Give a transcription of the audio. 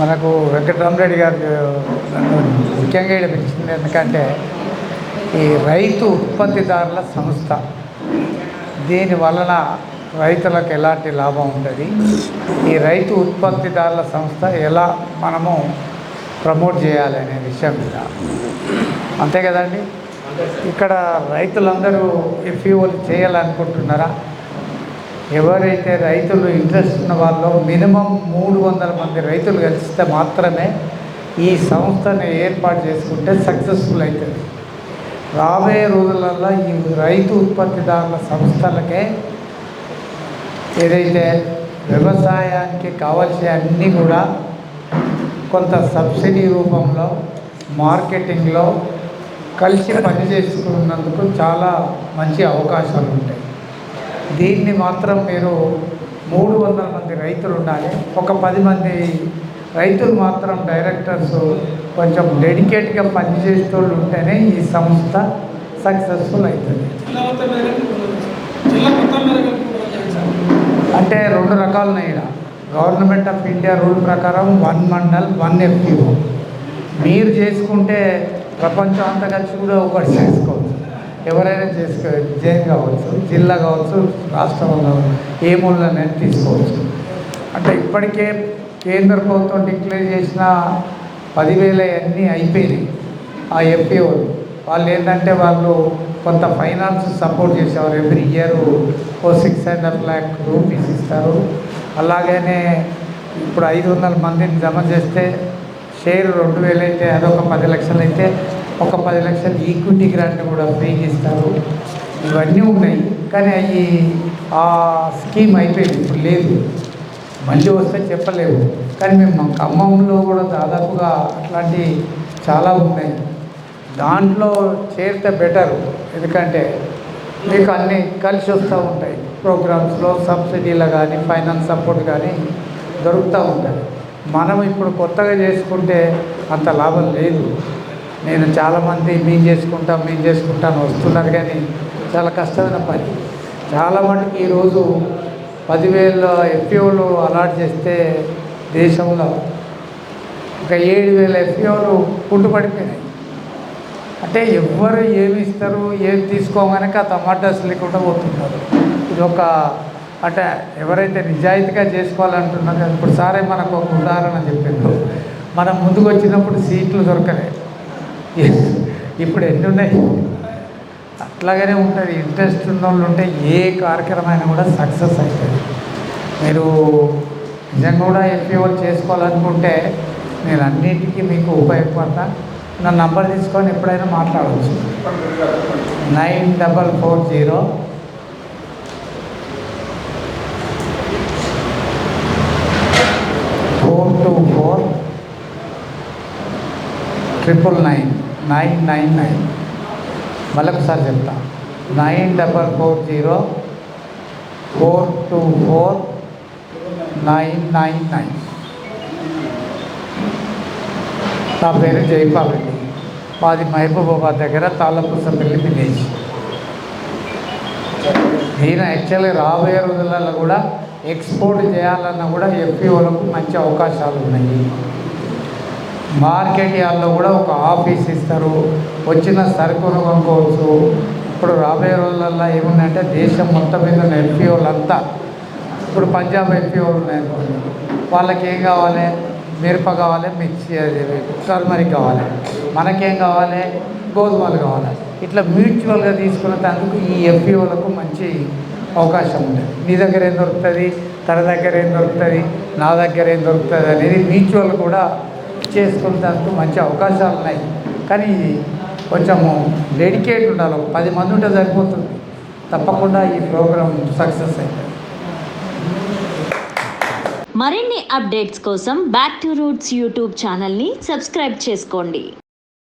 మనకు వెంకటరామరెడ్డి గారు నన్ను ముఖ్యంగా ఇక్కడ పిలిచింది ఎందుకంటే ఈ రైతు ఉత్పత్తిదారుల సంస్థ దీని వలన రైతులకు ఎలాంటి లాభం ఉంటుంది, ఈ రైతు ఉత్పత్తిదారుల సంస్థ ఎలా మనము ప్రమోట్ చేయాలి అనే విషయం మీద. అంతే కదండి. ఇక్కడ రైతులందరూ ఎఫ్ఈఓలు చేయాలనుకుంటున్నారా? ఎవరైతే రైతులు ఇంట్రెస్ట్ ఉన్న వాళ్ళు మినిమం 300 మంది రైతులు కలిస్తే మాత్రమే ఈ సంస్థను ఏర్పాటు చేసుకుంటే సక్సెస్ఫుల్ అవుతుంది. రాబోయే రోజులలో ఈ రైతు ఉత్పత్తిదారుల సంస్థలకే ఏదైతే వ్యవసాయానికి కావాల్సిన అన్నీ కూడా కొంత సబ్సిడీ రూపంలో మార్కెటింగ్లో కలిసి పనిచేసుకున్నందుకు చాలా మంచి అవకాశాలు ఉంటాయి. దీన్ని మాత్రం మీరు 300 మంది రైతులు ఉండాలి. ఒక 10 మంది రైతులు మాత్రం డైరెక్టర్స్ కొంచెం డెడికేట్గా పనిచేసే వాళ్ళు ఉంటేనే ఈ సంస్థ సక్సెస్ఫుల్ అవుతుంది. అంటే 2 రకాలు ఉన్నాయి. గవర్నమెంట్ ఆఫ్ ఇండియా రూల్ ప్రకారం 1 మండల్ 1 ఎఫ్పిఓ. మీరు చేసుకుంటే ప్రపంచం అంతా కలిసి కూడా ఒకటి చేసుకోవచ్చు. ఎవరైనా చేసుకోవచ్చు. జైన్ కావచ్చు, జిల్లా కావచ్చు, రాష్ట్రంలో ఏ మూలనైనా తీసుకోవచ్చు. అంటే ఇప్పటికే కేంద్ర ప్రభుత్వం డిక్లేర్ చేసిన 10,000 అన్నీ అయిపోయినాయి. ఆ ఎఫ్పిఓలు వాళ్ళు ఏంటంటే వాళ్ళు కొంత ఫైనాన్స్ సపోర్ట్ చేసేవారు. ఎవ్రీ ఇయర్ ఓ 6.5 lakh రూపీస్ ఇస్తారు. అలాగనే ఇప్పుడు 500 మందిని జమ చేస్తే షేర్ 2,000 అయితే అదొక 10 లక్షలు అయితే ఒక 10 లక్షలు ఈక్విటీ గ్రాంట్ కూడా ఫ్రీగా ఇస్తారు. ఇవన్నీ ఉన్నాయి. కానీ అవి ఆ స్కీమ్ అయిపోయింది, ఇప్పుడు లేదు. మళ్ళీ వస్తే చెప్పలేవు. కానీ మేము ఖమ్మంలో కూడా దాదాపుగా అట్లాంటి చాలా ఉన్నాయి. దాంట్లో చేరితే బెటర్. ఎందుకంటే మీకు అన్నీ కలిసి వస్తూ ఉంటాయి. ప్రోగ్రామ్స్లో సబ్సిడీలు కానీ ఫైనాన్స్ సపోర్ట్ కానీ దొరుకుతూ ఉంటాయి. మనం ఇప్పుడు కొత్తగా చేసుకుంటే అంత లాభం లేదు. నేను చాలామంది మేము చేసుకుంటాను వస్తున్నారు, కానీ చాలా కష్టమైన పని. చాలా మటుకు ఈరోజు 10,000 ఎఫ్పిఓలు అలాట్ చేస్తే దేశంలో ఒక 7,000 ఎఫ్పిఓలు పుట్టుపడిపోయినాయి. అంటే ఎవ్వరు ఏమి ఇస్తారు, ఏమి తీసుకోగానే ఆ టమాటాస్ లేకుండా పోతున్నారు. ఇది ఒక అంటే ఎవరైతే నిజాయితీగా చేసుకోవాలంటున్నారో, ఇప్పుడు సారే మనకు ఒక ఉదాహరణ చెప్పిండ్రు. మనం ముందుకు వచ్చినప్పుడు సీట్లు దొరకలేదు, ఇప్పుడు ఎన్ని ఉన్నాయి. అట్లాగనే ఉంటుంది. ఇంట్రెస్ట్ ఉన్న వాళ్ళు ఉంటే ఏ కార్యక్రమమైనా కూడా సక్సెస్ అవుతుంది. మీరు నిజంగా కూడా ఎఫ్పిఓలు చేసుకోవాలనుకుంటే నేను అన్నింటికీ మీకు ఉపయోగపడతా. నా నంబర్ తీసుకొని ఎప్పుడైనా మాట్లాడవచ్చు. 9440 424 999 999. మళ్ళొకసారి చెప్తా. 9440 424 999. నా పేరు జైపాల్ రెడ్డి. మాది మహబూబాబాద్ దగ్గర తాళ్ళపూసపల్లి విలేజ్. నేను యాక్చువల్గా రాబోయే రోజులలో కూడా ఎక్స్పోర్ట్ చేయాలన్నా కూడా ఎఫ్పిఓలకు మంచి అవకాశాలు ఉన్నాయి. మార్కెట్ యార్డ్లో కూడా ఒక ఆఫీస్ ఇస్తారు. వచ్చిన సరుకును కొనుక్కోవచ్చు. ఇప్పుడు రాబోయే రోజులలో ఏమున్నాయంటే దేశం మొత్తం మీద ఉన్న ఎఫ్పిఓలంతా, ఇప్పుడు పంజాబ్ ఎఫ్పిఓలు ఉన్నాయనుకోండి, వాళ్ళకి ఏం కావాలి, మిరప కావాలి, మిర్చి, టర్మరిక్ కావాలి. మనకేం కావాలి, గోధుమలు కావాలి. ఇట్లా మ్యూచువల్గా తీసుకునేందుకు ఈ ఎఫ్పిఓలకు మంచి అవకాశం ఉంది. నీ దగ్గర ఏం దొరుకుతుంది, తన దగ్గర ఏం దొరుకుతుంది, నా దగ్గర ఏం దొరుకుతుంది అనేది మ్యూచువల్ కూడా చేసుకునేందుకు మంచి అవకాశాలు ఉన్నాయి. కానీ కొంచెము డెడికేట్ ఉండాలి. 10 మంది ఉంటే సరిపోతుంది. తప్పకుండా ఈ ప్రోగ్రాం సక్సెస్ అవుతుంది. మరిన్ని అప్డేట్స్ కోసం బ్యాక్ టు రూట్స్ యూట్యూబ్ ఛానల్ని సబ్స్క్రైబ్ చేసుకోండి.